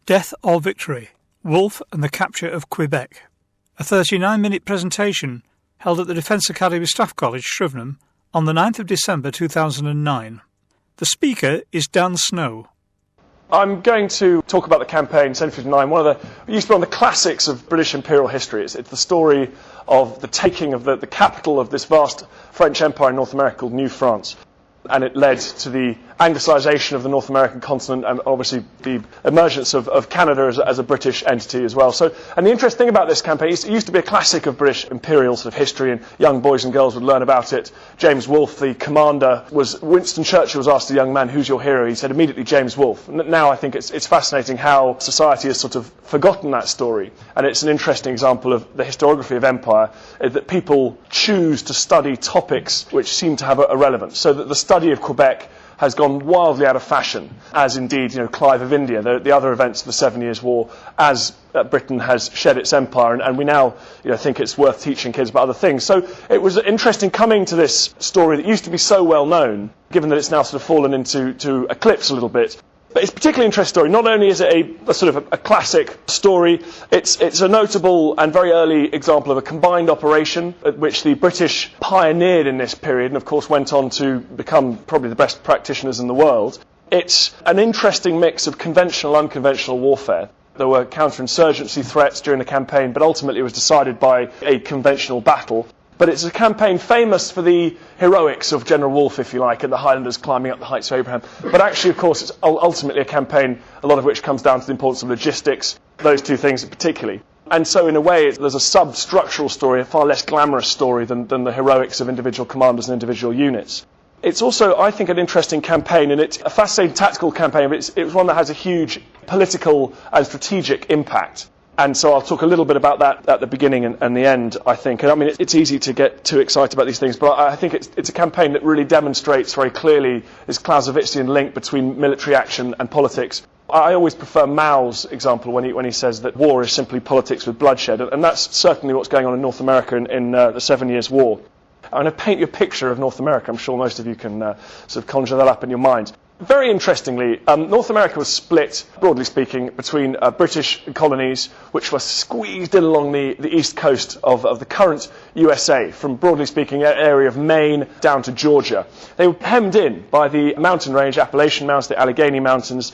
Death or Victory? Wolfe and the Capture of Quebec. A 39-minute presentation held at the Defence Academy Staff College, Shrivenham, on the 9th of December 2009. The speaker is Dan Snow. I'm going to talk about the campaign 1759, it used to be one of the classics of British imperial history. It's the story of the taking of the capital of this vast French empire in North America called New France. And it led to the anglicisation of the North American continent and obviously the emergence of Canada as a British entity as well. And the interesting thing about this campaign, it used to be a classic of British imperial sort of history, and young boys and girls would learn about it. James Wolfe, the commander, Winston Churchill was asked a young man, "Who's your hero?" He said immediately James Wolfe. Now I think it's fascinating how society has sort of forgotten that story, and it's an interesting example of the historiography of empire, that people choose to study topics which seem to have a relevance. So that the study of Quebec has gone wildly out of fashion, as indeed, Clive of India, the other events of the 7 Years' War, as Britain has shed its empire, and we now think it's worth teaching kids about other things. So it was interesting coming to this story that used to be so well known, given that it's now sort of fallen into eclipse a little bit. But it's a particularly interesting story. Not only is it a sort of a classic story, it's a notable and very early example of a combined operation at which the British pioneered in this period and of course went on to become probably the best practitioners in the world. It's an interesting mix of conventional and unconventional warfare. There were counterinsurgency threats during the campaign, but ultimately it was decided by a conventional battle. But it's a campaign famous for the heroics of General Wolfe, if you like, and the Highlanders climbing up the heights of Abraham. But actually, of course, it's ultimately a campaign, a lot of which comes down to the importance of logistics, those two things particularly. And so, in a way, there's a sub-structural story, a far less glamorous story than the heroics of individual commanders and individual units. It's also, I think, an interesting campaign, and it's a fascinating tactical campaign, but it was one that has a huge political and strategic impact. And so I'll talk a little bit about that at the beginning and the end, I think. And I mean, it's easy to get too excited about these things, but I think it's a campaign that really demonstrates very clearly this Clausewitzian link between military action and politics. I always prefer Mao's example when he says that war is simply politics with bloodshed, and that's certainly what's going on in North America in the 7 Years' War. I'm going to paint you a picture of North America. I'm sure most of you can sort of conjure that up in your mind. Very interestingly, North America was split, broadly speaking, between British colonies, which were squeezed in along the east coast of the current USA, from, broadly speaking, an area of Maine down to Georgia. They were hemmed in by the mountain range, Appalachian Mountains, the Allegheny Mountains,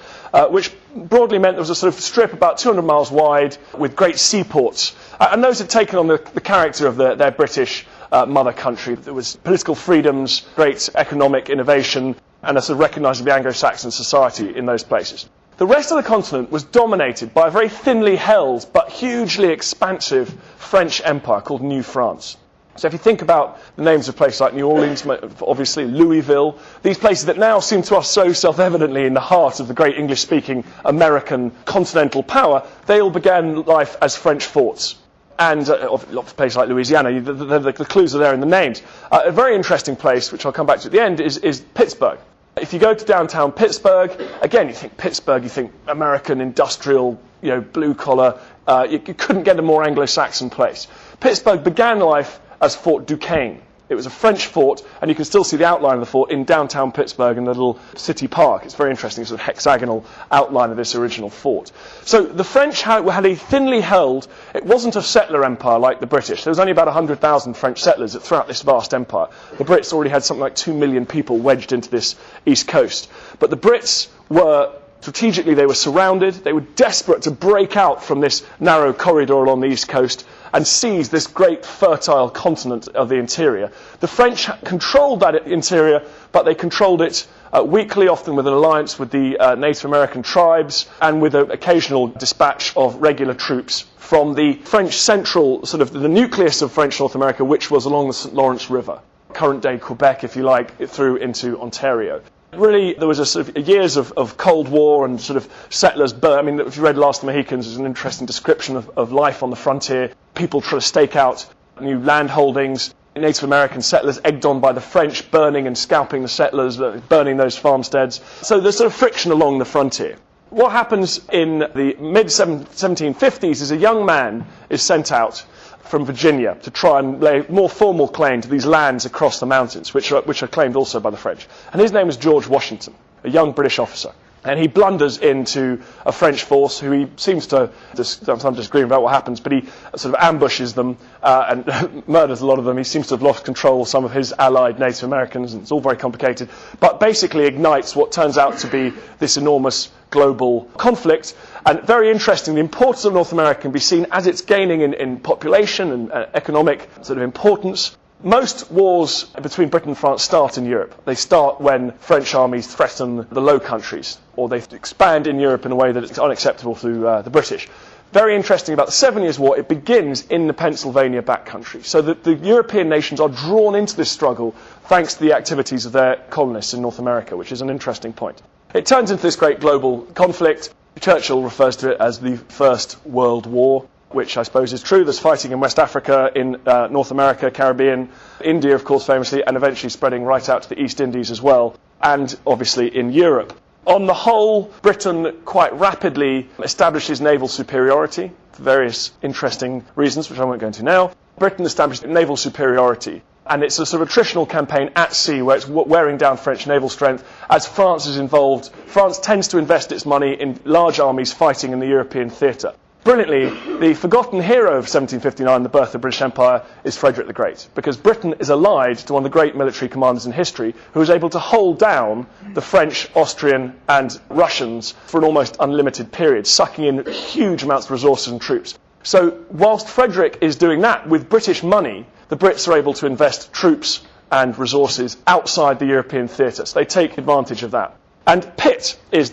which broadly meant there was a sort of strip about 200 miles wide with great seaports. And those had taken on the character of their British mother country. There was political freedoms, great economic innovation, and a sort of recognising of the Anglo-Saxon society in those places. The rest of the continent was dominated by a very thinly held but hugely expansive French empire called New France. So if you think about the names of places like New Orleans, obviously Louisville, these places that now seem to us so self-evidently in the heart of the great English-speaking American continental power, they all began life as French forts. And lots of places like Louisiana, the clues are there in the names. A very interesting place, which I'll come back to at the end, is Pittsburgh. If you go to downtown Pittsburgh, again, you think Pittsburgh, you think American, industrial, blue-collar. You couldn't get a more Anglo-Saxon place. Pittsburgh began life as Fort Duquesne. It was a French fort, and you can still see the outline of the fort in downtown Pittsburgh in the little city park. It's very interesting, sort of hexagonal outline of this original fort. So the French had a thinly held, it wasn't a settler empire like the British. There was only about 100,000 French settlers throughout this vast empire. The Brits already had something like 2 million people wedged into this east coast. But the Brits were, strategically, they were surrounded. They were desperate to break out from this narrow corridor along the east coast and seize this great fertile continent of the interior. The French controlled that interior, but they controlled it weakly, often with an alliance with the Native American tribes and with an occasional dispatch of regular troops from the French central, sort of the nucleus of French North America, which was along the St. Lawrence River, current-day Quebec, if you like, through into Ontario. Really, there was a sort of years of Cold War and sort of settlers. I mean, if you read Last of the Mohicans, there's an interesting description of life on the frontier. People trying to stake out new land holdings. Native American settlers egged on by the French, burning and scalping the settlers, burning those farmsteads. So there's sort of friction along the frontier. What happens in the mid-1750s is a young man is sent out from Virginia to try and lay more formal claim to these lands across the mountains, which are claimed also by the French. And his name is George Washington, a young British officer. And he blunders into a French force who he seems to, I'm disagreeing about what happens, but he sort of ambushes them and murders a lot of them. He seems to have lost control of some of his allied Native Americans, and it's all very complicated, but basically ignites what turns out to be this enormous global conflict. And very interesting, the importance of North America can be seen as it's gaining in population and economic sort of importance. Most wars between Britain and France start in Europe. They start when French armies threaten the Low Countries, or they expand in Europe in a way that is unacceptable to the British. Very interesting about the 7 Years' War, it begins in the Pennsylvania backcountry, so that the European nations are drawn into this struggle thanks to the activities of their colonists in North America, which is an interesting point. It turns into this great global conflict. Churchill refers to it as the First World War, which I suppose is true. There's fighting in West Africa, in North America, Caribbean, India, of course, famously, and eventually spreading right out to the East Indies as well, and obviously in Europe. On the whole, Britain quite rapidly establishes naval superiority for various interesting reasons, which I won't go into now. Britain established naval superiority, and it's a sort of attritional campaign at sea where it's wearing down French naval strength. As France is involved, France tends to invest its money in large armies fighting in the European theatre. Brilliantly, the forgotten hero of 1759, the birth of the British Empire, is Frederick the Great, because Britain is allied to one of the great military commanders in history who was able to hold down the French, Austrian and Russians for an almost unlimited period, sucking in huge amounts of resources and troops. So whilst Frederick is doing that with British money, the Brits are able to invest troops and resources outside the European theatre, so they take advantage of that. And Pitt is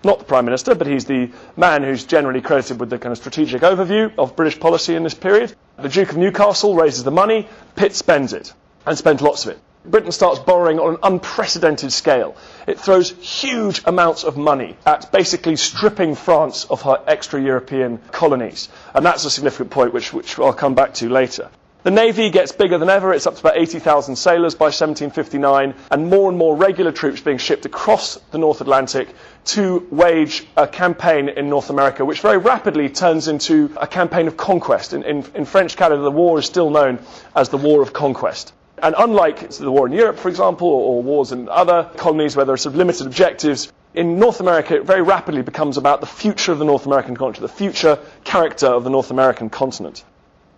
not the Prime Minister, but he's the man who's generally credited with the kind of strategic overview of British policy in this period. The Duke of Newcastle raises the money, Pitt spends it, and spends lots of it. Britain starts borrowing on an unprecedented scale. It throws huge amounts of money at basically stripping France of her extra European colonies. And that's a significant point which I'll come back to later. The Navy gets bigger than ever. It's up to about 80,000 sailors by 1759, and more regular troops being shipped across the North Atlantic to wage a campaign in North America, which very rapidly turns into a campaign of conquest. In French Canada, the war is still known as the War of Conquest. And unlike the war in Europe, for example, or wars in other colonies where there are sort of limited objectives, in North America it very rapidly becomes about the future of the North American continent, the future character of the North American continent.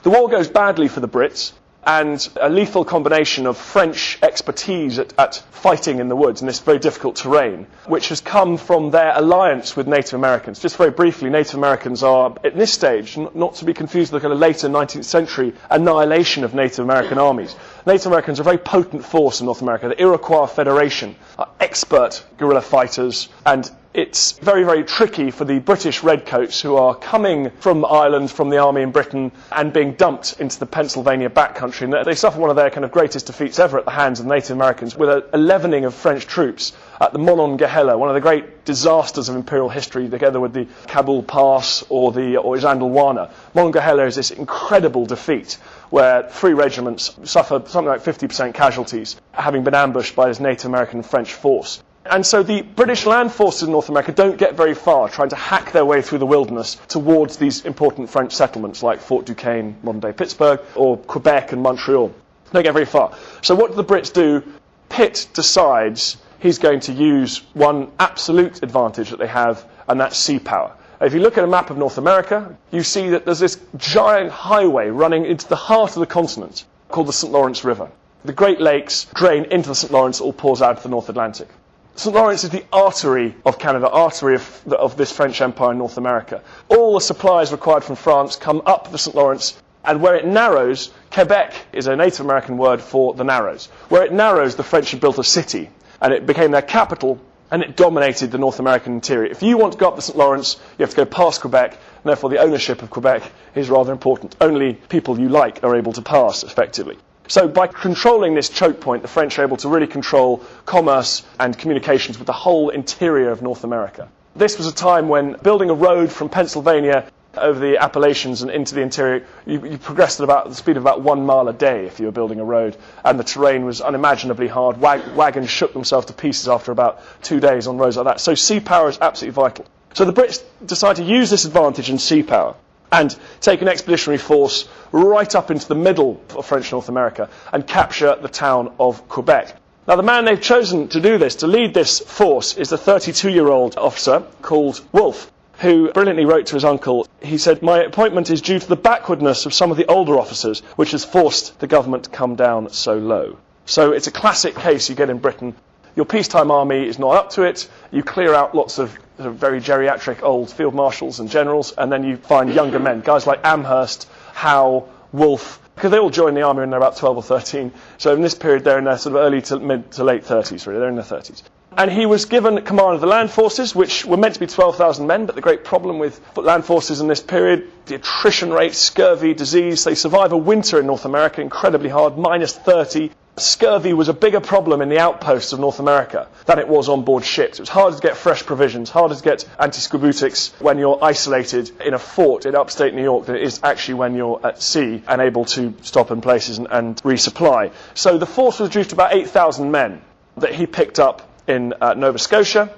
The war goes badly for the Brits, and a lethal combination of French expertise at fighting in the woods in this very difficult terrain, which has come from their alliance with Native Americans. Just very briefly, Native Americans are, at this stage, not to be confused with the kind of later 19th century annihilation of Native American armies. Native Americans are a very potent force in North America. The Iroquois Federation are expert guerrilla fighters, and it's very, very tricky for the British redcoats who are coming from Ireland, from the army in Britain, and being dumped into the Pennsylvania backcountry. And they suffer one of their kind of greatest defeats ever at the hands of Native Americans, with a leavening of French troops at the Monongahela, one of the great disasters of imperial history, together with the Cabul Pass or Isandlwana. Monongahela is this incredible defeat where 3 regiments suffer something like 50% casualties, having been ambushed by this Native American and French force. And so the British land forces in North America don't get very far trying to hack their way through the wilderness towards these important French settlements like Fort Duquesne, modern-day Pittsburgh, or Quebec and Montreal. Don't get very far. So what do the Brits do? Pitt decides he's going to use one absolute advantage that they have, and that's sea power. If you look at a map of North America, you see that there's this giant highway running into the heart of the continent called the St. Lawrence River. The Great Lakes drain into the St. Lawrence, all pours out of the North Atlantic. St. Lawrence is the artery of Canada, artery of this French Empire in North America. All the supplies required from France come up the St. Lawrence, and where it narrows, Quebec is a Native American word for the narrows. Where it narrows, the French had built a city, and it became their capital, and it dominated the North American interior. If you want to go up the St. Lawrence, you have to go past Quebec, and therefore the ownership of Quebec is rather important. Only people you like are able to pass, effectively. So by controlling this choke point, the French are able to really control commerce and communications with the whole interior of North America. This was a time when building a road from Pennsylvania over the Appalachians and into the interior, you progressed at about the speed of about 1 mile a day if you were building a road, and the terrain was unimaginably hard. Wagons shook themselves to pieces after about 2 days on roads like that. So sea power is absolutely vital. So the Brits decide to use this advantage in sea power and take an expeditionary force right up into the middle of French North America and capture the town of Quebec. Now, the man they've chosen to do this, to lead this force, is the 32-year-old officer called Wolfe, who brilliantly wrote to his uncle. He said, "My appointment is due to the backwardness of some of the older officers, which has forced the government to come down so low." So it's a classic case you get in Britain. Your peacetime army is not up to it. You clear out lots of very geriatric old field marshals and generals, and then you find younger men, guys like Amherst, Howe, Wolfe, because they all joined the army when they're about 12 or 13. So in this period, they're in their sort of early to mid to late 30s, really. They're in their 30s. And he was given command of the land forces, which were meant to be 12,000 men, but the great problem with land forces in this period, the attrition rate, scurvy, disease, they survive a winter in North America, incredibly hard, minus 30. Scurvy was a bigger problem in the outposts of North America than it was on board ships. It was harder to get fresh provisions, harder to get antiscorbutics when you're isolated in a fort in upstate New York than it is actually when you're at sea and able to stop in places and resupply. So the force was reduced to about 8,000 men that he picked up in Nova Scotia.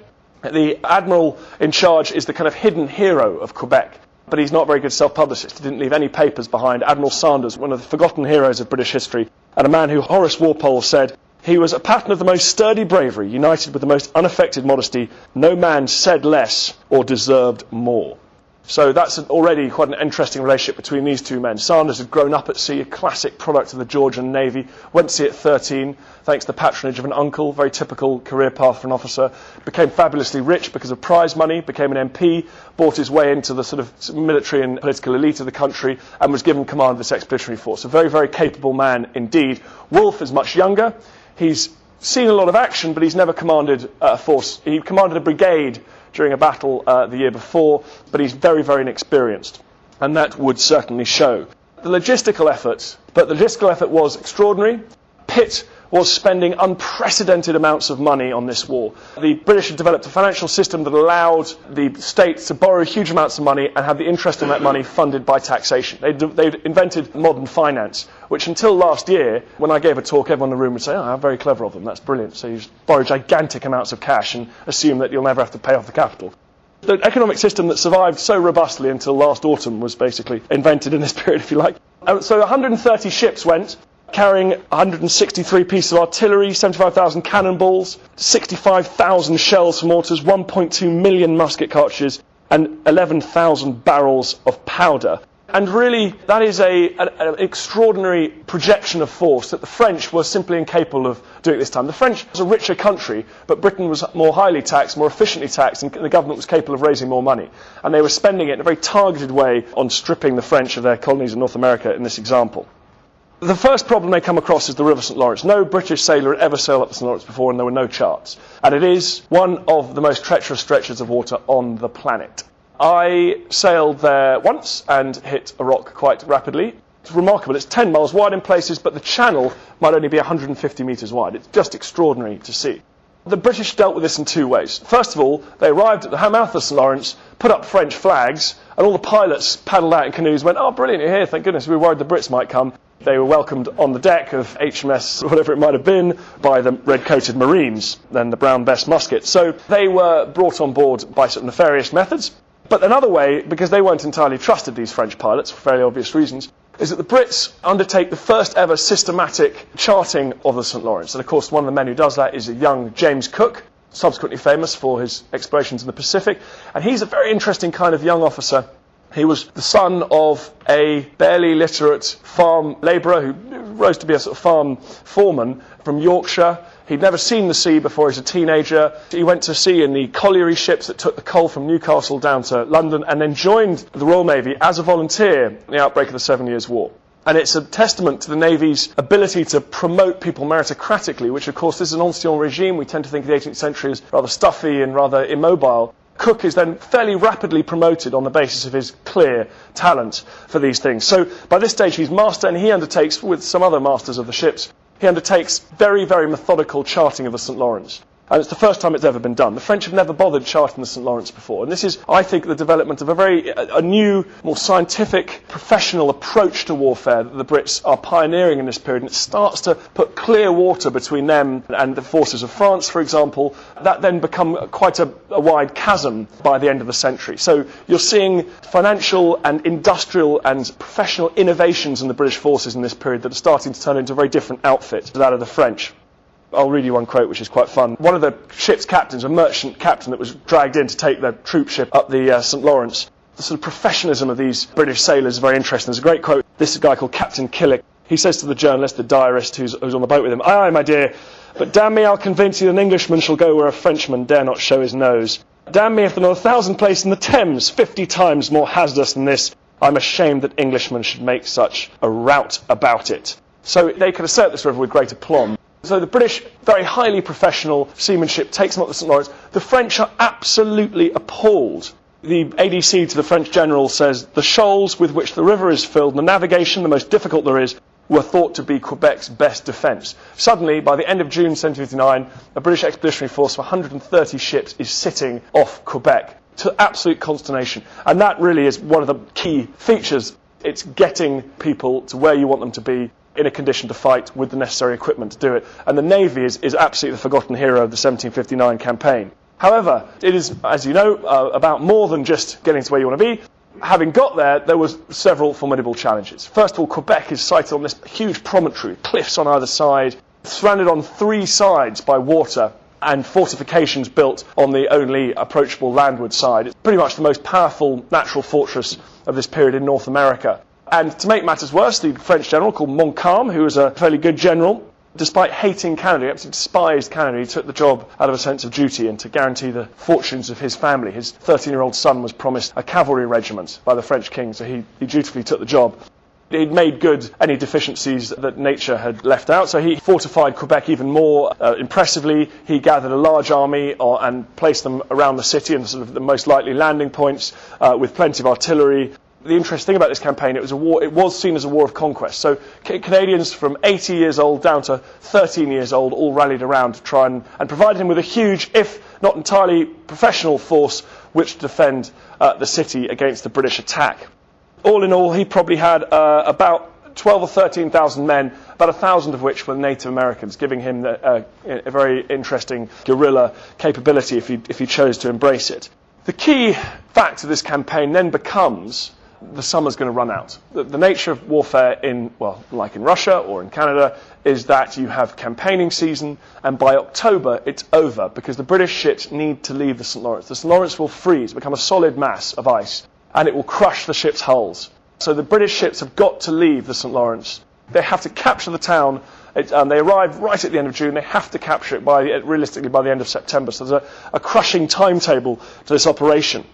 The admiral in charge is the kind of hidden hero of Quebec, but he's not a very good self-publicist. He didn't leave any papers behind. Admiral Sanders, one of the forgotten heroes of British history, and a man who Horace Walpole said, "He was a pattern of the most sturdy bravery, united with the most unaffected modesty. No man said less or deserved more." So that's already quite an interesting relationship between these two men. Sanders had grown up at sea, a classic product of the Georgian Navy, went to sea at 13, thanks to the patronage of an uncle, very typical career path for an officer, became fabulously rich because of prize money, became an MP, bought his way into the sort of military and political elite of the country, and was given command of this expeditionary force. A very, very capable man indeed. Wolfe is much younger. He's seen a lot of action, but he's never commanded a force. He commanded a brigade during a battle the year before, but he's very, very inexperienced, and that would certainly show. The logistical effort was extraordinary. Pitt was spending unprecedented amounts of money on this war. The British had developed a financial system that allowed the states to borrow huge amounts of money and have the interest on that money funded by taxation. They'd invented modern finance, which until last year, when I gave a talk, everyone in the room would say, "Oh, how very clever of them, that's brilliant." So you just borrow gigantic amounts of cash and assume that you'll never have to pay off the capital. The economic system that survived so robustly until last autumn was basically invented in this period, if you like. So 130 ships went, carrying 163 pieces of artillery, 75,000 cannonballs, 65,000 shells for mortars, 1.2 million musket cartridges, and 11,000 barrels of powder. And really, that is an extraordinary projection of force that the French were simply incapable of doing at this time. The French was a richer country, but Britain was more highly taxed, more efficiently taxed, and the government was capable of raising more money. And they were spending it in a very targeted way on stripping the French of their colonies in North America in this example. The first problem they come across is the River St. Lawrence. No British sailor had ever sailed up the St. Lawrence before, and there were no charts. And it is one of the most treacherous stretches of water on the planet. I sailed there once and hit a rock quite rapidly. It's remarkable. It's 10 miles wide in places, but the channel might only be 150 metres wide. It's just extraordinary to see. The British dealt with this in two ways. First of all, they arrived at the mouth of the St. Lawrence, put up French flags, and all the pilots paddled out in canoes, went, "Oh, brilliant, you're here, thank goodness, we were worried the Brits might come." They were welcomed on the deck of HMS, whatever it might have been, by the red-coated Marines, then the Brown Bess musket. So they were brought on board by sort of nefarious methods. But another way, because they weren't entirely trusted, these French pilots, for fairly obvious reasons, is that the Brits undertake the first ever systematic charting of the St. Lawrence. And of course, one of the men who does that is a young James Cook, subsequently famous for his explorations in the Pacific. And he's a very interesting kind of young officer. He was the son of a barely literate farm labourer who rose to be a sort of farm foreman from Yorkshire. He'd never seen the sea before he was a teenager. He went to sea in the colliery ships that took the coal from Newcastle down to London, and then joined the Royal Navy as a volunteer in the outbreak of the 7 Years' War. And it's a testament to the Navy's ability to promote people meritocratically, which of course this is an ancien regime. We tend to think of the 18th century as rather stuffy and rather immobile. Cook is then fairly rapidly promoted on the basis of his clear talent for these things. So by this stage he's master, and he undertakes, with some other masters of the ships, he undertakes very, very methodical charting of the St. Lawrence. And it's the first time it's ever been done. The French have never bothered charting the St. Lawrence before. And this is, I think, the development of a new, more scientific, professional approach to warfare that the Brits are pioneering in this period. And it starts to put clear water between them and the forces of France, for example. That then become quite a wide chasm by the end of the century. So you're seeing financial and industrial and professional innovations in the British forces in this period that are starting to turn into a very different outfit to that of the French. I'll read you one quote which is quite fun. One of the ship's captains, a merchant captain that was dragged in to take the troop ship up the St. Lawrence, the sort of professionalism of these British sailors is very interesting. There's a great quote. This is a guy called Captain Killick. He says to the journalist, the diarist who's on the boat with him, "Aye, aye, my dear, but damn me, I'll convince you an Englishman shall go where a Frenchman dare not show his nose. Damn me if there are 1,000 places in the Thames 50 times more hazardous than this. I'm ashamed that Englishmen should make such a rout about it." So they could assert this river with great aplomb. So the British, very highly professional seamanship, takes them up the St. Lawrence. The French are absolutely appalled. The ADC to the French general says, "The shoals with which the river is filled, the navigation, the most difficult there is, were thought to be Quebec's best defence." Suddenly, by the end of June 1759, a British expeditionary force of 130 ships is sitting off Quebec, to absolute consternation. And that really is one of the key features. It's getting people to where you want them to be in a condition to fight with the necessary equipment to do it. And the Navy is absolutely the forgotten hero of the 1759 campaign. However, it is, as you know, about more than just getting to where you want to be. Having got there, there was several formidable challenges. First of all, Quebec is sited on this huge promontory, cliffs on either side, surrounded on three sides by water, and fortifications built on the only approachable landward side. It's pretty much the most powerful natural fortress of this period in North America. And to make matters worse, the French general called Montcalm, who was a fairly good general, despite hating Canada, he absolutely despised Canada. He took the job out of a sense of duty and to guarantee the fortunes of his family. His 13-year-old son was promised a cavalry regiment by the French king, so he dutifully took the job. He'd made good any deficiencies that nature had left out, so he fortified Quebec even more impressively. He gathered a large army and placed them around the city and sort of the most likely landing points with plenty of artillery. The interesting thing about this campaign, it was seen as a war of conquest. So Canadians from 80 years old down to 13 years old all rallied around to try and provided him with a huge, if not entirely professional force, which to defend the city against the British attack. All in all, he probably had about 12 or 13,000 men, about 1,000 of which were Native Americans, giving him a very interesting guerrilla capability if he chose to embrace it. The key fact of this campaign then becomes the summer's going to run out. The nature of warfare like in Russia or in Canada, is that you have campaigning season, and by October it's over because the British ships need to leave the St. Lawrence. The St. Lawrence will freeze, become a solid mass of ice, and it will crush the ships' hulls. So the British ships have got to leave the St. Lawrence. They have to capture the town. They arrive right at the end of June. They have to capture it realistically by the end of September. So there's a crushing timetable to this operation.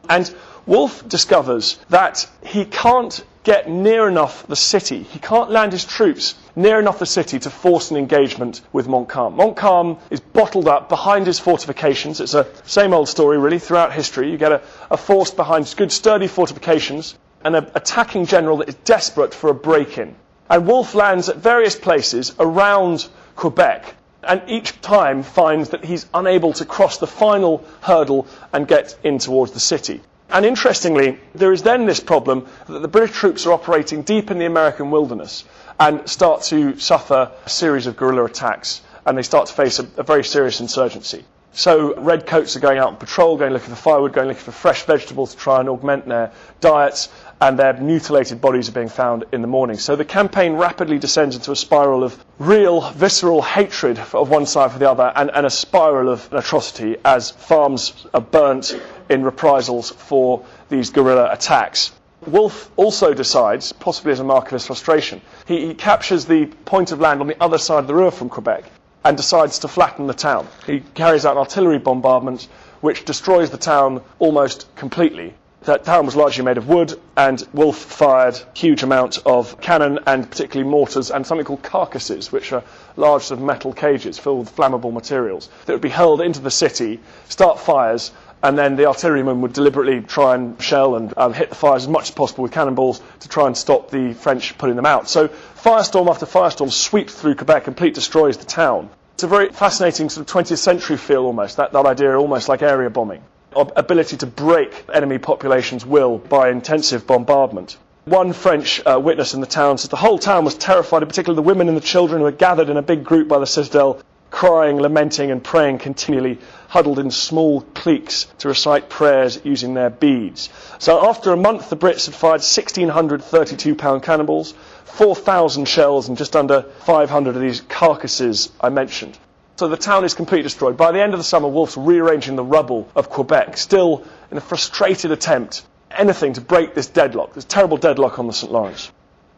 And Wolfe discovers that he can't get near enough the city. He can't land his troops near enough the city to force an engagement with Montcalm. Montcalm is bottled up behind his fortifications. It's a same old story, really, throughout history. You get a force behind good, sturdy fortifications and an attacking general that is desperate for a break-in. And Wolfe lands at various places around Quebec, and each time finds that he's unable to cross the final hurdle and get in towards the city. And interestingly, there is then this problem that the British troops are operating deep in the American wilderness and start to suffer a series of guerrilla attacks, and they start to face a very serious insurgency. So redcoats are going out on patrol, going looking for firewood, going looking for fresh vegetables to try and augment their diets, and their mutilated bodies are being found in the morning. So the campaign rapidly descends into a spiral of real, visceral hatred of one side for the other, and a spiral of atrocity as farms are burnt in reprisals for these guerrilla attacks. Wolfe also decides, possibly as a mark of his frustration, he captures the point of land on the other side of the river from Quebec and decides to flatten the town. He carries out an artillery bombardment which destroys the town almost completely. That town was largely made of wood, and Wolfe fired huge amounts of cannon and particularly mortars and something called carcasses, which are large sort of metal cages filled with flammable materials that would be hurled into the city, start fires, and then the artillerymen would deliberately try and shell and hit the fires as much as possible with cannonballs to try and stop the French putting them out. So firestorm after firestorm sweeps through Quebec, completely destroys the town. It's a very fascinating sort of 20th century feel almost, that idea almost like area bombing. Ability to break enemy population's will by intensive bombardment. One French witness in the town says the whole town was terrified, particularly the women and the children who were gathered in a big group by the citadel, crying, lamenting and praying continually, huddled in small cliques to recite prayers using their beads. So after a month, the Brits had fired 1,600 32-pound cannonballs, 4,000 shells and just under 500 of these carcasses I mentioned. So the town is completely destroyed. By the end of the summer, Wolfe's rearranging the rubble of Quebec, still in a frustrated attempt, anything to break this deadlock, this terrible deadlock on the St. Lawrence.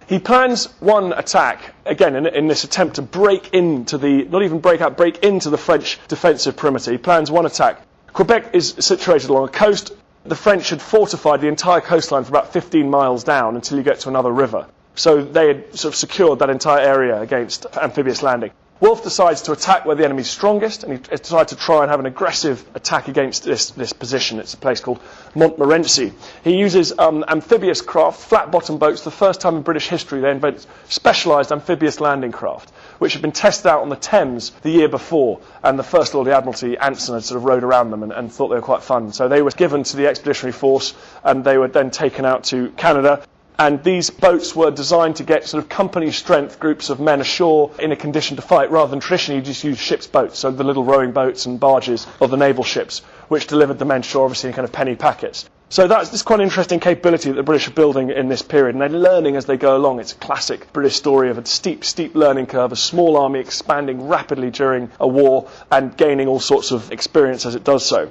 He plans one attack, again, in this attempt to break into not even break out, break into the French defensive perimeter. He plans one attack. Quebec is situated along a coast. The French had fortified the entire coastline for about 15 miles down until you get to another river. So they had sort of secured that entire area against amphibious landing. Wolfe decides to attack where the enemy's strongest, and he decides to try and have an aggressive attack against this position. It's a place called Montmorency. He uses amphibious craft, flat-bottom boats. The first time in British history they invent specialised amphibious landing craft, which had been tested out on the Thames the year before, and the First Lord of the Admiralty, Anson, had sort of rowed around them and thought they were quite fun. So they were given to the expeditionary force, and they were then taken out to Canada. And these boats were designed to get sort of company strength groups of men ashore in a condition to fight, rather than traditionally you just use ship's boats, so the little rowing boats and barges of the naval ships, which delivered the men ashore, obviously in kind of penny packets. So this quite an interesting capability that the British are building in this period, and they're learning as they go along. It's a classic British story of a steep learning curve, a small army expanding rapidly during a war and gaining all sorts of experience as it does so.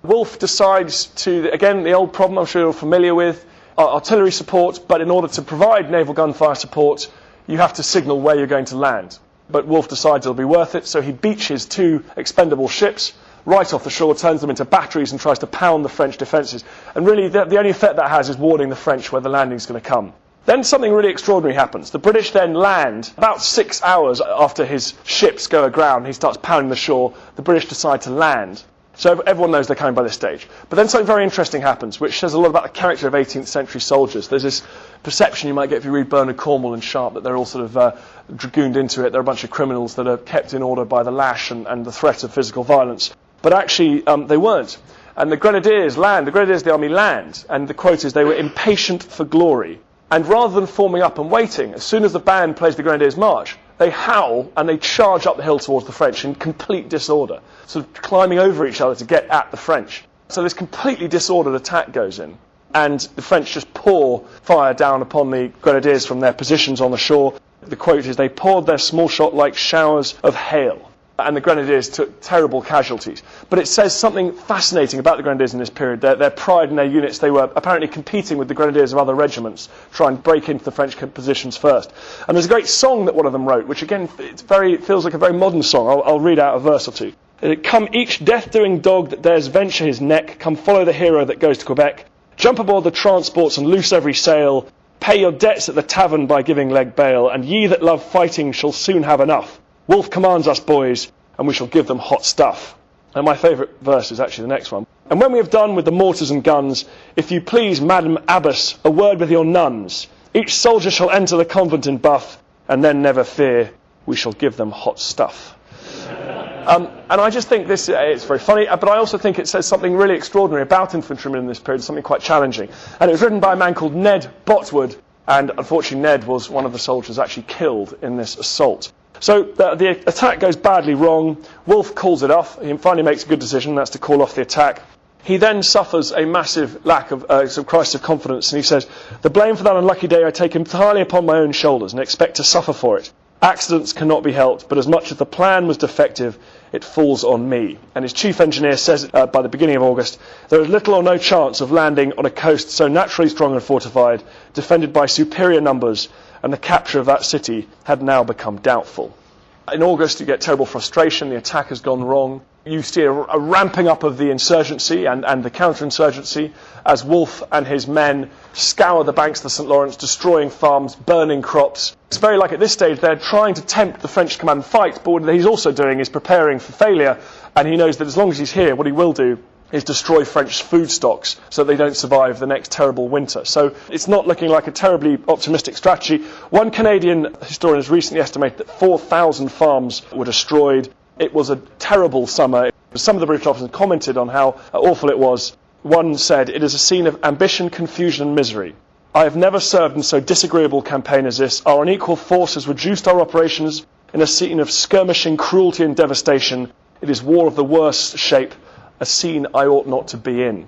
Wolfe decides to, again, the old problem I'm sure you're familiar with, artillery support, but in order to provide naval gunfire support, you have to signal where you're going to land. But Wolfe decides it'll be worth it, so he beaches 2 expendable ships right off the shore, turns them into batteries and tries to pound the French defences. And really, the only effect that has is warning the French where the landing's going to come. Then something really extraordinary happens. The British then land about 6 hours after his ships go aground. He starts pounding the shore. The British decide to land. So everyone knows they're coming by this stage. But then something very interesting happens, which says a lot about the character of 18th century soldiers. There's this perception you might get if you read Bernard Cornwell and Sharp, that they're all sort of dragooned into it. They're a bunch of criminals that are kept in order by the lash and the threat of physical violence. But actually, they weren't. And the Grenadiers of the army land, and the quote is, they were impatient for glory. And rather than forming up and waiting, as soon as the band plays the Grenadiers' March, they howl and they charge up the hill towards the French in complete disorder, sort of climbing over each other to get at the French. So this completely disordered attack goes in, and the French just pour fire down upon the Grenadiers from their positions on the shore. The quote is, they poured their small shot like showers of hail. And the Grenadiers took terrible casualties. But it says something fascinating about the Grenadiers in this period. Their pride in their units, they were apparently competing with the Grenadiers of other regiments, trying to break into the French positions first. And there's a great song that one of them wrote, which again, it feels like a very modern song. I'll read out a verse or two. Come each death-doing dog that dares venture his neck, come follow the hero that goes to Quebec. Jump aboard the transports and loose every sail. Pay your debts at the tavern by giving leg bail, and ye that love fighting shall soon have enough. Wolfe commands us, boys, and we shall give them hot stuff. And my favourite verse is actually the next one. And when we have done with the mortars and guns, if you please, Madam Abbess, a word with your nuns. Each soldier shall enter the convent in buff, and then never fear, we shall give them hot stuff. And I just think this, it's very funny, but I also think it says something really extraordinary about infantrymen in this period, something quite challenging. And it was written by a man called Ned Botwood, and unfortunately Ned was one of the soldiers actually killed in this assault. So the attack goes badly wrong. Wolfe calls it off. He finally makes a good decision, that's to call off the attack. He then suffers a massive lack of some crisis of confidence, and he says, the blame for that unlucky day I take entirely upon my own shoulders and expect to suffer for it. Accidents cannot be helped, but as much as the plan was defective, it falls on me. And his chief engineer says by the beginning of August, there is little or no chance of landing on a coast so naturally strong and fortified, defended by superior numbers, and the capture of that city had now become doubtful. In August, you get terrible frustration. The attack has gone wrong. You see a ramping up of the insurgency and the counterinsurgency as Wolfe and his men scour the banks of the St. Lawrence, destroying farms, burning crops. It's very like at this stage they're trying to tempt the French command and fight, but what he's also doing is preparing for failure, and he knows that as long as he's here, what he will do is destroy French food stocks so they don't survive the next terrible winter. So it's not looking like a terribly optimistic strategy. One Canadian historian has recently estimated that 4,000 farms were destroyed. It was a terrible summer. Some of the British officers commented on how awful it was. One said, it is a scene of ambition, confusion and misery. I have never served in so disagreeable a campaign as this. Our unequal force has reduced our operations in a scene of skirmishing, cruelty and devastation. It is war of the worst shape, a scene I ought not to be in.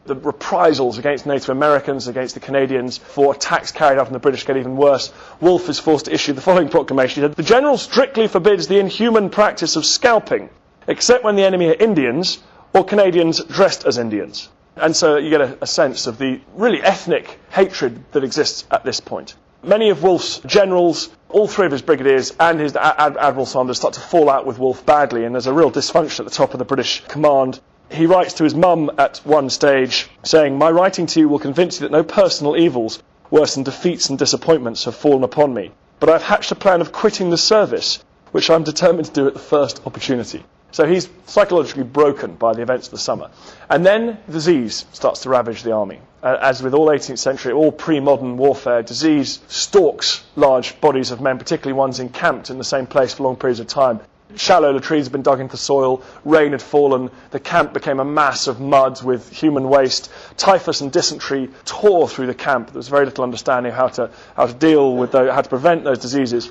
the reprisals against Native Americans, against the Canadians, for attacks carried out from the British get even worse. Wolfe is forced to issue the following proclamation. He said, "The General strictly forbids the inhuman practice of scalping, except when the enemy are Indians or Canadians dressed as Indians." And so you get a sense of the really ethnic hatred that exists at this point. Many of Wolfe's generals, all three of his brigadiers and his Admiral Sanders, start to fall out with Wolfe badly, and there's a real dysfunction at the top of the British command. He writes to his mum at one stage, saying, "My writing to you will convince you that no personal evils worse than defeats and disappointments have fallen upon me. But I've hatched a plan of quitting the service, which I'm determined to do at the first opportunity." So he's psychologically broken by the events of the summer. And then disease starts to ravage the army. As with all 18th century, all pre-modern warfare, disease stalks large bodies of men, particularly ones encamped in the same place for long periods of time. Shallow latrines had been dug into the soil, rain had fallen, the camp became a mass of mud with human waste. Typhus and dysentery tore through the camp. There was very little understanding of how to deal with how to prevent those diseases.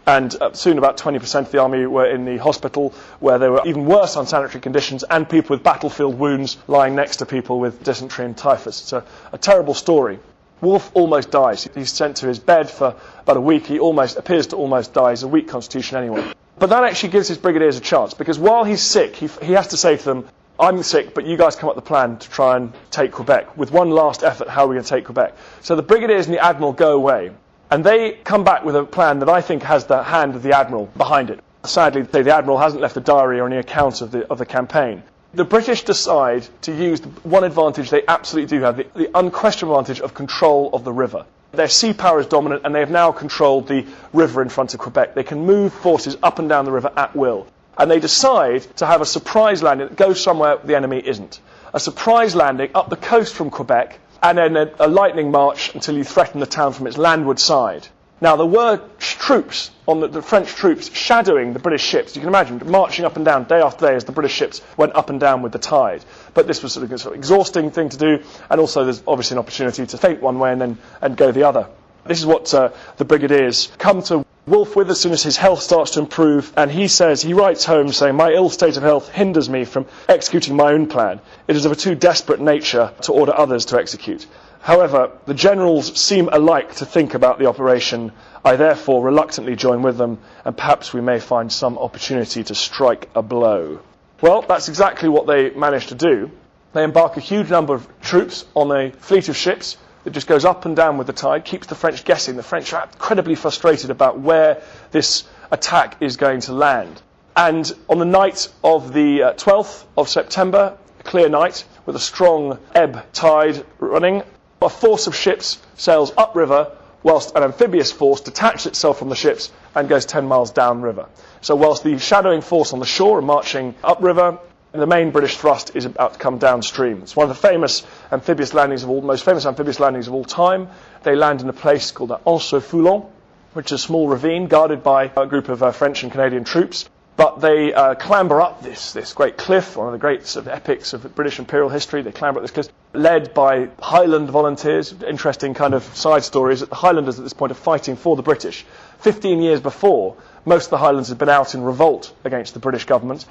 And soon about 20% of the army were in the hospital, where there were even worse unsanitary conditions, and people with battlefield wounds lying next to people with dysentery and typhus. It's a terrible story. Wolfe almost dies. He's sent to his bed for about a week. He appears to almost die. He's a weak constitution anyway. But that actually gives his brigadiers a chance, because while he's sick, he has to say to them, "I'm sick, but you guys come up with the plan to try and take Quebec. With one last effort, how are we going to take Quebec?" So the brigadiers and the admiral go away, and they come back with a plan that I think has the hand of the admiral behind it. Sadly, the admiral hasn't left a diary or any account of the campaign. The British decide to use the one advantage they absolutely do have, the unquestionable advantage of control of the river. Their sea power is dominant, and they have now controlled the river in front of Quebec. They can move forces up and down the river at will. And they decide to have a surprise landing that goes somewhere the enemy isn't. A surprise landing up the coast from Quebec, and then a lightning march until you threaten the town from its landward side. Now, there were troops, the French troops, shadowing the British ships. You can imagine marching up and down day after day as the British ships went up and down with the tide. But this was sort of exhausting thing to do, and also there's obviously an opportunity to feint one way and go the other. This is what the brigadiers come to Wolfe with as soon as his health starts to improve, and he writes home saying, "My ill state of health hinders me from executing my own plan. It is of a too desperate nature to order others to execute. However, the generals seem alike to think about the operation. I therefore reluctantly join with them, and perhaps we may find some opportunity to strike a blow." Well, that's exactly what they managed to do. They embark a huge number of troops on a fleet of ships that just goes up and down with the tide, keeps the French guessing. The French are incredibly frustrated about where this attack is going to land. And on the night of the 12th of September, a clear night with a strong ebb tide running, a force of ships sails upriver, whilst an amphibious force detaches itself from the ships and goes 10 miles downriver. So whilst the shadowing force on the shore are marching upriver, the main British thrust is about to come downstream. It's one of the most famous amphibious landings of all time. They land in a place called Anse-Foulon, which is a small ravine guarded by a group of French and Canadian troops. But they clamber up this great cliff, one of the great sort of epics of British imperial history. They clamber up this cliff, led by Highland volunteers. Interesting kind of side story is that the Highlanders at this point are fighting for the British. 15 years before, most of the Highlanders had been out in revolt against the British government,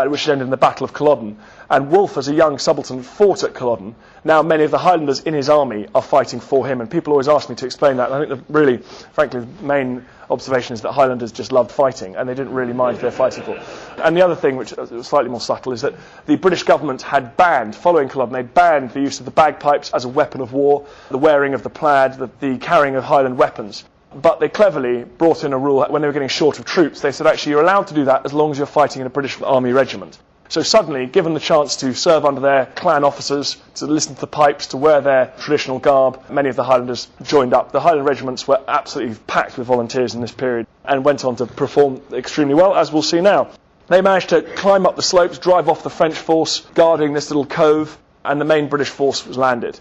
which ended in the Battle of Culloden. And Wolfe, as a young subaltern, fought at Culloden. Now many of the Highlanders in his army are fighting for him, and people always ask me to explain that. And I think frankly, the main observation is that Highlanders just loved fighting, and they didn't really mind if they're fighting for. And the other thing, which was slightly more subtle, is that the British government had banned, following Culloden, they'd banned the use of the bagpipes as a weapon of war, the wearing of the plaid, the carrying of Highland weapons. But they cleverly brought in a rule when they were getting short of troops. They said, actually, you're allowed to do that as long as you're fighting in a British Army regiment. So suddenly, given the chance to serve under their clan officers, to listen to the pipes, to wear their traditional garb, many of the Highlanders joined up. The Highland regiments were absolutely packed with volunteers in this period and went on to perform extremely well, as we'll see now. They managed to climb up the slopes, drive off the French force guarding this little cove, and the main British force was landed.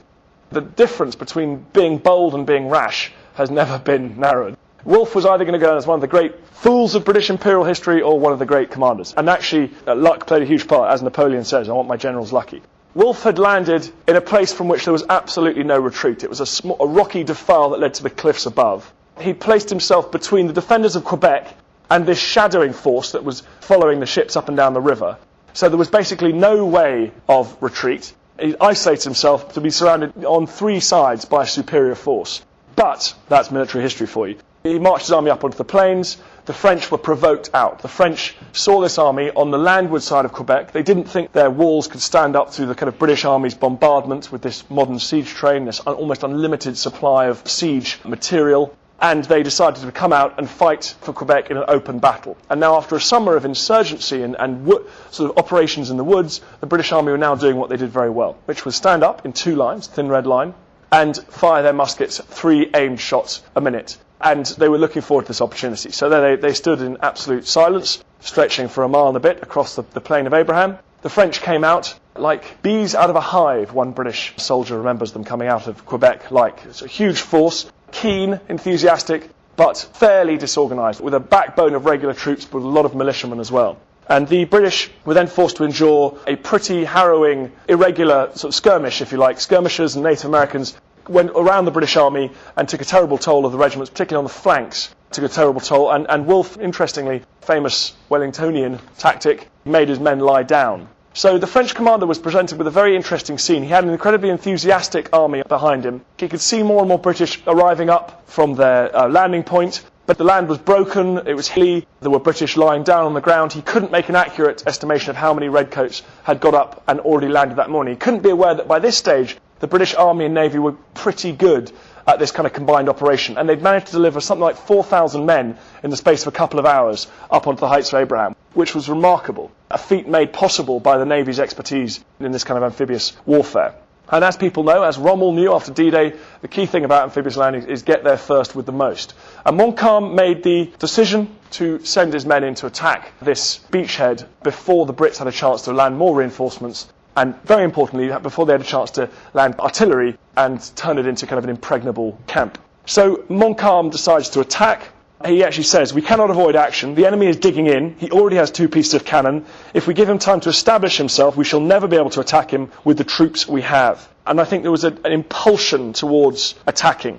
The difference between being bold and being rash has never been narrowed. Wolfe was either going to go down as one of the great fools of British imperial history or one of the great commanders. And actually, luck played a huge part. As Napoleon says, I want my generals lucky. Wolfe had landed in a place from which there was absolutely no retreat. It was a rocky defile that led to the cliffs above. He placed himself between the defenders of Quebec and this shadowing force that was following the ships up and down the river. So there was basically no way of retreat. He isolates himself to be surrounded on 3 sides by a superior force. But that's military history for you. He marched his army up onto the plains. The French were provoked out. The French saw this army on the landward side of Quebec. They didn't think their walls could stand up to the kind of British Army's bombardment with this modern siege train, this almost unlimited supply of siege material. And they decided to come out and fight for Quebec in an open battle. And now, after a summer of insurgency and sort of operations in the woods, the British Army were now doing what they did very well, which was stand up in 2 lines, thin red line, and fire their muskets 3 aimed shots a minute. And they were looking forward to this opportunity. So there they stood in absolute silence, stretching for a mile and a bit across the plain of Abraham. The French came out like bees out of a hive. One British soldier remembers them coming out of Quebec like it's a huge force, keen, enthusiastic, but fairly disorganised, with a backbone of regular troops, but with a lot of militiamen as well. And the British were then forced to endure a pretty harrowing, irregular sort of skirmish, if you like. Skirmishers and Native Americans went around the British Army and took a terrible toll of the regiments, particularly on the flanks, took a terrible toll. And Wolfe, interestingly, famous Wellingtonian tactic, made his men lie down. So the French commander was presented with a very interesting scene. He had an incredibly enthusiastic army behind him. He could see more and more British arriving up from their landing point, but the land was broken, it was hilly, there were British lying down on the ground. He couldn't make an accurate estimation of how many redcoats had got up and already landed that morning. He couldn't be aware that by this stage, the British Army and Navy were pretty good at this kind of combined operation, and they'd managed to deliver something like 4,000 men in the space of a couple of hours up onto the heights of Abraham, which was remarkable, a feat made possible by the Navy's expertise in this kind of amphibious warfare. And as people know, as Rommel knew after D-Day, the key thing about amphibious landings is get there first with the most. And Montcalm made the decision to send his men in to attack this beachhead before the Brits had a chance to land more reinforcements, and very importantly, before they had a chance to land artillery and turn it into kind of an impregnable camp. So Montcalm decides to attack. He actually says, we cannot avoid action. The enemy is digging in. He already has 2 pieces of cannon. If we give him time to establish himself, we shall never be able to attack him with the troops we have. And I think there was an impulsion towards attacking.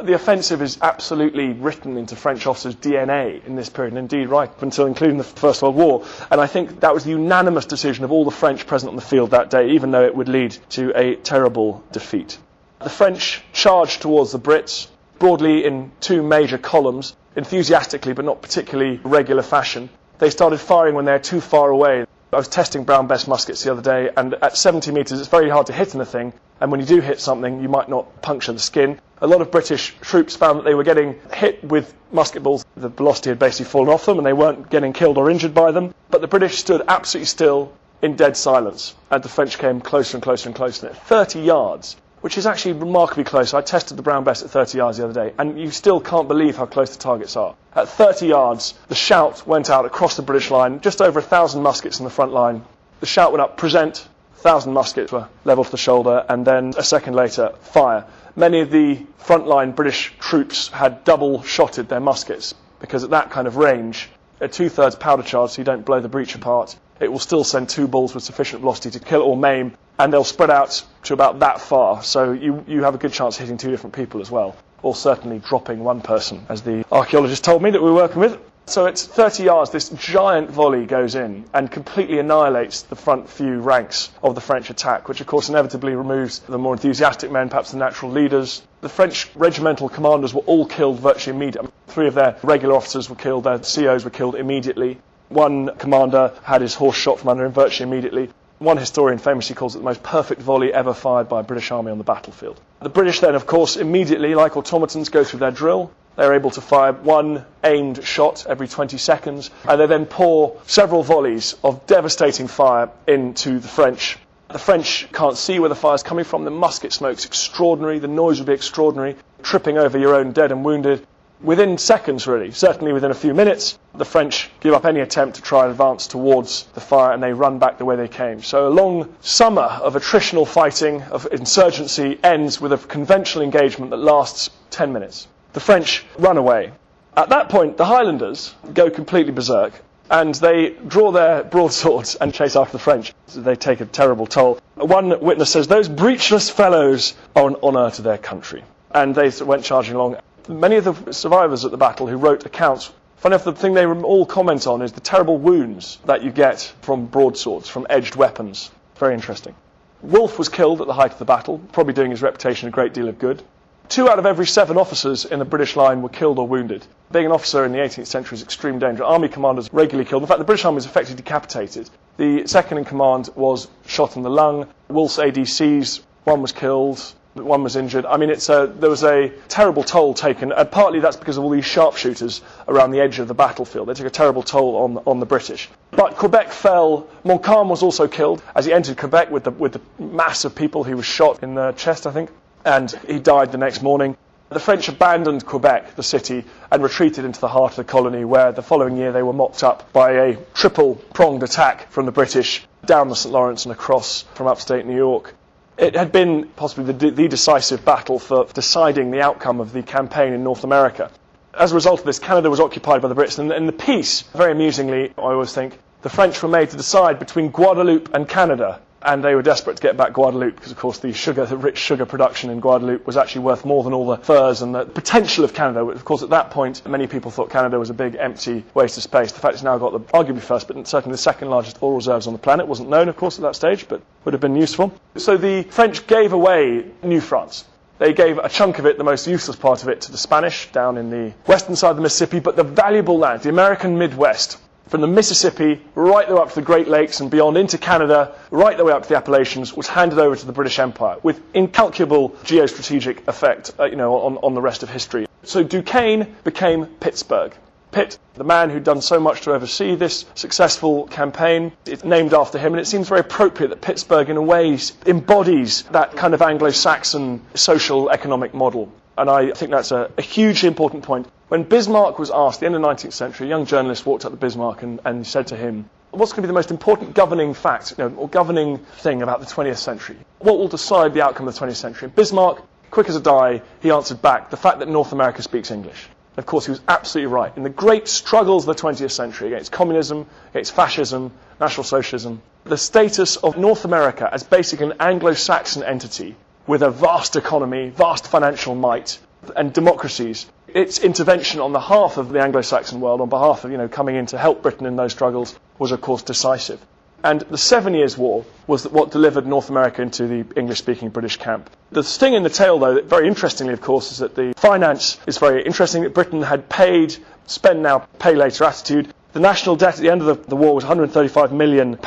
The offensive is absolutely written into French officers' DNA in this period, and indeed right up until including the First World War. And I think that was the unanimous decision of all the French present on the field that day, even though it would lead to a terrible defeat. The French charged towards the Brits, broadly in 2 major columns, enthusiastically but not particularly regular fashion. They started firing when they were too far away. I was testing Brown Bess muskets the other day, and at 70 metres it's very hard to hit anything, and when you do hit something you might not puncture the skin. A lot of British troops found that they were getting hit with musket balls. The velocity had basically fallen off them and they weren't getting killed or injured by them, but the British stood absolutely still in dead silence, and the French came closer and closer and closer. At 30 yards, which is actually remarkably close. I tested the Brown Bess at 30 yards the other day, and you still can't believe how close the targets are. At 30 yards, the shout went out across the British line, just over 1,000 muskets in the front line. The shout went up, present, 1,000 muskets were level to the shoulder, and then a second later, fire. Many of the frontline British troops had double-shotted their muskets, because at that kind of range, a 2/3 powder charge, so you don't blow the breech apart, it will still send 2 balls with sufficient velocity to kill or maim, and they'll spread out to about that far, so you have a good chance of hitting 2 different people as well, or certainly dropping 1 person, as the archaeologist told me that we were working with. So at 30 yards, this giant volley goes in and completely annihilates the front few ranks of the French attack, which of course inevitably removes the more enthusiastic men, perhaps the natural leaders. The French regimental commanders were all killed virtually immediately. 3 of their regular officers were killed, their COs were killed immediately. 1 commander had his horse shot from under him virtually immediately. One historian famously calls it the most perfect volley ever fired by a British army on the battlefield. The British then, of course, immediately, like automatons, go through their drill. They're able to fire 1 aimed shot every 20 seconds, and they then pour several volleys of devastating fire into the French. The French can't see where the fire's coming from. The musket smoke's extraordinary. The noise would be extraordinary, tripping over your own dead and wounded. Within seconds, really, certainly within a few minutes, the French give up any attempt to try and advance towards the fire, and they run back the way they came. So a long summer of attritional fighting, of insurgency, ends with a conventional engagement that lasts 10 minutes. The French run away. At that point, the Highlanders go completely berserk, and they draw their broadswords and chase after the French. They take a terrible toll. One witness says, "Those breechless fellows are an honour to their country." And they went charging along. Many of the survivors at the battle who wrote accounts, funny enough, the thing they all comment on is the terrible wounds that you get from broadswords, from edged weapons. Very interesting. Wolfe was killed at the height of the battle, probably doing his reputation a great deal of good. 2 out of every 7 officers in the British line were killed or wounded. Being an officer in the 18th century is extreme danger. Army commanders regularly killed. In fact, the British Army was effectively decapitated. The second in command was shot in the lung. Wolfe's ADCs, 1 was killed, 1 was injured. I mean, there was a terrible toll taken, and partly that's because of all these sharpshooters around the edge of the battlefield. They took a terrible toll on the British. But Quebec fell. Montcalm was also killed as he entered Quebec with the mass of people. He was shot in the chest, I think, and he died the next morning. The French abandoned Quebec, the city, and retreated into the heart of the colony, where the following year they were mopped up by a triple-pronged attack from the British down the St. Lawrence and across from upstate New York. It had been possibly the decisive battle for deciding the outcome of the campaign in North America. As a result of this, Canada was occupied by the Brits, and in the peace, very amusingly, I always think, the French were made to decide between Guadeloupe and Canada, and they were desperate to get back Guadeloupe because, of course, the rich sugar production in Guadeloupe was actually worth more than all the furs and the potential of Canada. Of course, at that point, many people thought Canada was a big, empty waste of space. The fact it's now got the arguably first, but certainly the second largest oil reserves on the planet. Wasn't known, of course, at that stage, but would have been useful. So the French gave away New France. They gave a chunk of it, the most useless part of it, to the Spanish down in the western side of the Mississippi, but the valuable land, the American Midwest, from the Mississippi right the way up to the Great Lakes and beyond into Canada, right the way up to the Appalachians, was handed over to the British Empire with incalculable geostrategic effect on the rest of history. So Duquesne became Pittsburgh. Pitt, the man who'd done so much to oversee this successful campaign, it's named after him, and it seems very appropriate that Pittsburgh in a way embodies that kind of Anglo-Saxon social economic model. And I think that's a hugely important point. When Bismarck was asked, at the end of the 19th century, a young journalist walked up to Bismarck and said to him, what's going to be the most important governing fact, or governing thing about the 20th century? What will decide the outcome of the 20th century? And Bismarck, quick as a die, he answered back, the fact that North America speaks English. Of course, he was absolutely right. In the great struggles of the 20th century against communism, against fascism, National Socialism, the status of North America as basically an Anglo-Saxon entity with a vast economy, vast financial might, and democracies, its intervention on behalf of the Anglo-Saxon world, on behalf of coming in to help Britain in those struggles, was of course decisive. And the 7 Years' War was what delivered North America into the English-speaking British camp. The sting in the tail, though, very interestingly, of course, is that the finance is very interesting, that Britain had paid, spend now, pay later attitude. The national debt at the end of the war was £135 million.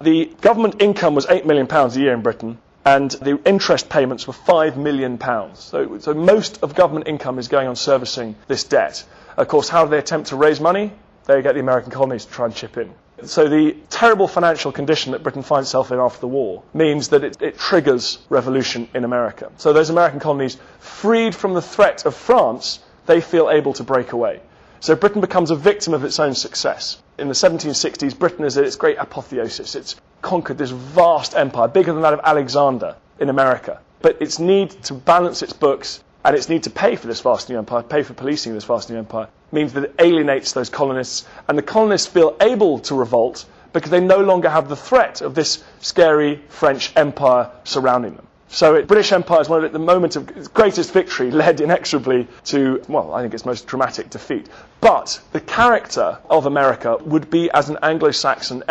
The government income was £8 million a year in Britain, and the interest payments were £5 million. So most of government income is going on servicing this debt. Of course, how do they attempt to raise money? They get the American colonies to try and chip in. So the terrible financial condition that Britain finds itself in after the war means that it triggers revolution in America. So those American colonies, freed from the threat of France, they feel able to break away. So Britain becomes a victim of its own success. In the 1760s, Britain is at its great apotheosis. It's conquered this vast empire, bigger than that of Alexander in America. But its need to balance its books and its need to pay for this vast new empire, pay for policing this vast new empire, means that it alienates those colonists, and the colonists feel able to revolt because they no longer have the threat of this scary French empire surrounding them. So the British Empire is the moment of its greatest victory led inexorably to, well, I think its most dramatic defeat. But the character of America would be as an Anglo-Saxon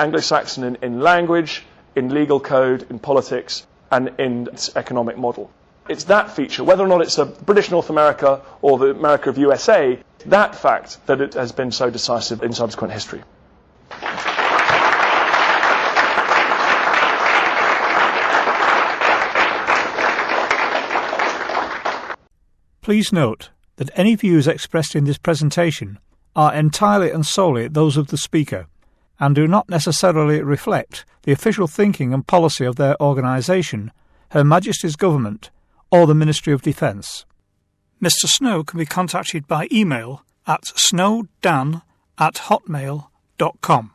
in language, in legal code, in politics, and in its economic model. It's that feature, whether or not it's a British North America or the America of USA, that fact that it has been so decisive in subsequent history. Please note that any views expressed in this presentation are entirely and solely those of the speaker and do not necessarily reflect the official thinking and policy of their organisation, Her Majesty's Government, or the Ministry of Defence. Mr. Snow can be contacted by email at snowdan@hotmail.com.